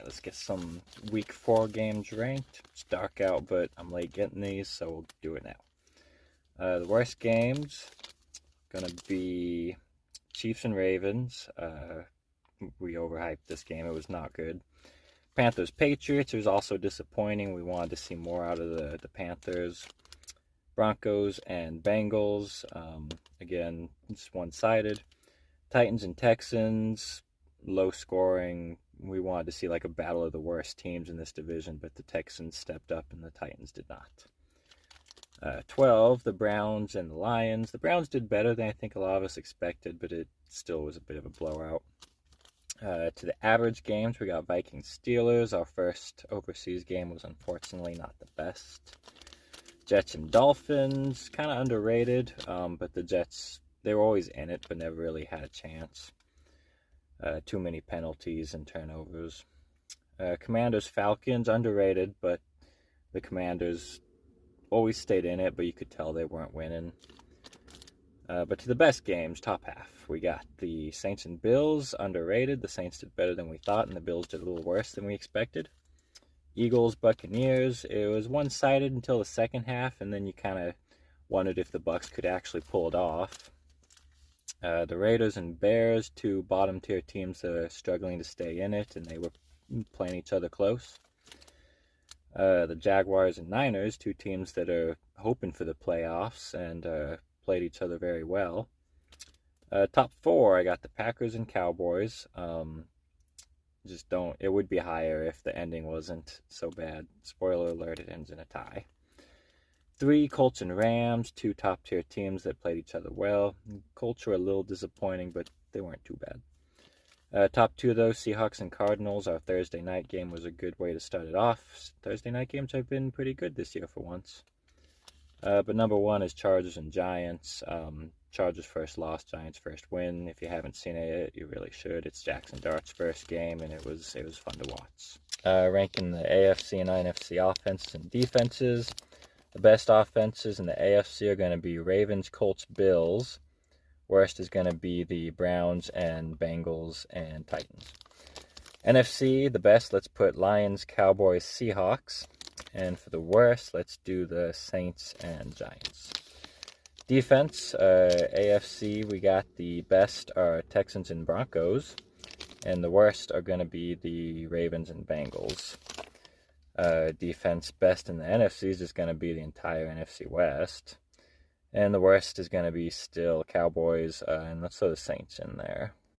let's get some week 4 games ranked. It's dark out, but I'm late getting these, so we'll do it now. The worst games, gonna be Chiefs and Ravens. We overhyped this game. It was not good. Panthers Patriots, it was also disappointing. We wanted to see more out of the Panthers. Broncos and Bengals, again, just one-sided. Titans and Texans, low scoring. We wanted to see like a battle of the worst teams in this division, but the Texans stepped up and the Titans did not. 12, the Browns and the Lions. The Browns did better than I think a lot of us expected, but it still was a bit of a blowout. To the average games, we got Vikings Steelers. Our first overseas game was unfortunately not the best. Jets and Dolphins, kind of underrated, but the Jets, they were always in it, but never really had a chance. Too many penalties and turnovers. Commanders Falcons, underrated, but the Commanders always stayed in it, but you could tell they weren't winning. But to the best games, top half, we got the Saints and Bills, underrated. The Saints did better than we thought, and the Bills did a little worse than we expected. Eagles, Buccaneers, it was one-sided until the second half, and then you kind of wondered if the Bucs could actually pull it off. The Raiders and Bears, two bottom-tier teams that are struggling to stay in it, and they were playing each other close. The Jaguars and Niners, two teams that are hoping for the playoffs and played each other very well. Top 4, I got the Packers and Cowboys. It would be higher if the ending wasn't so bad. Spoiler alert, it ends in a tie. 3, Colts and Rams, two top-tier teams that played each other well. Colts were a little disappointing, but they weren't too bad. Top 2, though, Seahawks and Cardinals. Our Thursday night game was a good way to start it off. Thursday night games have been pretty good this year for once. But number 1 is Chargers and Giants. Chargers first loss, Giants first win. If you haven't seen it, you really should. It's Jackson Dart's first game, and it was fun to watch. Ranking the AFC and NFC offenses and defenses. The best offenses in the AFC are going to be Ravens, Colts, Bills. Worst is going to be the Browns and Bengals and Titans. NFC, the best, let's put Lions, Cowboys, Seahawks. And for the worst, let's do the Saints and Giants. Defense, AFC, we got the best are Texans and Broncos. And the worst are going to be the Ravens and Bengals. Defense, best in the NFC is just going to be the entire NFC West. And the worst is going to be still Cowboys, and let's throw the Saints in there.